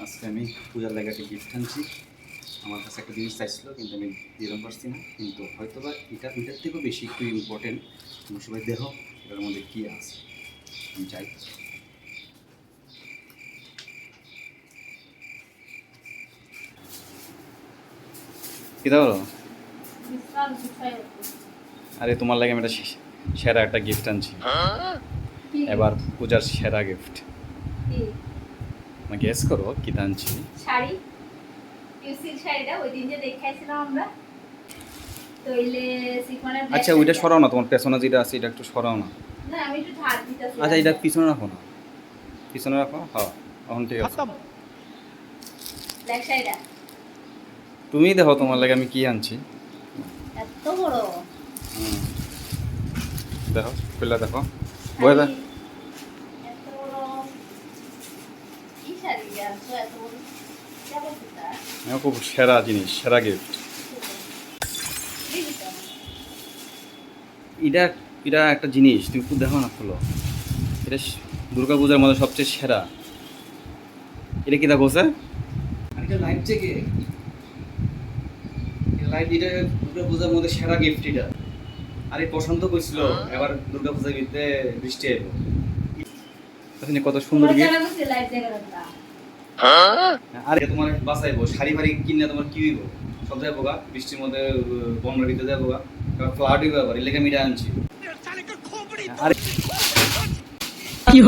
আজকে আমি পূজার লাগে একটা গিফট আনছি। আমার কাছে একটা জিনিস চাইছিল কিন্তু আমি দিতে পারছি না, কিন্তু হয়তো বা এটার থেকেও বেশি একটু ইম্পর্টেন্ট। তোমরা সবাই দেখো এটার মধ্যে কী আছে। আমি চাই কী বলো। আরে তোমার লাগে আমি একটা সেরা একটা গিফট আনছি। এবার পূজার সেরা গিফট গেস করো কি আনছি। শাড়ি, ইউসিল শাড়িটা ওই দিন যে দেখাইছিলাম আমরা, তইলে সিকোনের ব্ল্যাক। আচ্ছা ওইটা সরাও না, তোমার পেছনে যেটা আছে এটা একটু সরাও না। না আমি একটু ধার দিতেছি। আচ্ছা এটা পিছনে রাখো না, পিছনে রাখো। হ্যাঁ এখন ঠিক আছে। ব্ল্যাক শাড়িটা তুমি দেখো তোমার লাগে আমি কি আনছি। এত বড় দেখো খুলে দেখো, বই দেখ। এত বড় কি শাড়ি আনছো? এত বড় কেমন এটা? খুব সেরা জিনিস, সেরা গিফট। এটা এটা একটা জিনিস তুমি খুব দেখো না, খুলো। এটা দুর্গা পূজার মধ্যে সবচেয়ে সেরা। এটা কি দেখো স্যার, এটা লাইট জেগে লাইট। এটা দুর্গা পূজার মধ্যে সেরা গিফট এটা। আরে পছন্দ করছিল, এবার দুর্গা পূজার ভিতরে বৃষ্টি আইব। কত সুন্দর গিফট। লাইট জায়গাটা আরে তোমার বাঁচাইবো, শাড়ি ফাড়ি কিনে তোমার কি হইব, সব যাবো গা বৃষ্টির মধ্যে, বন্যা দিতে যাবো গা, ফ্লাড হইব। আবার এলাকা মিটা আনছি। আরে কি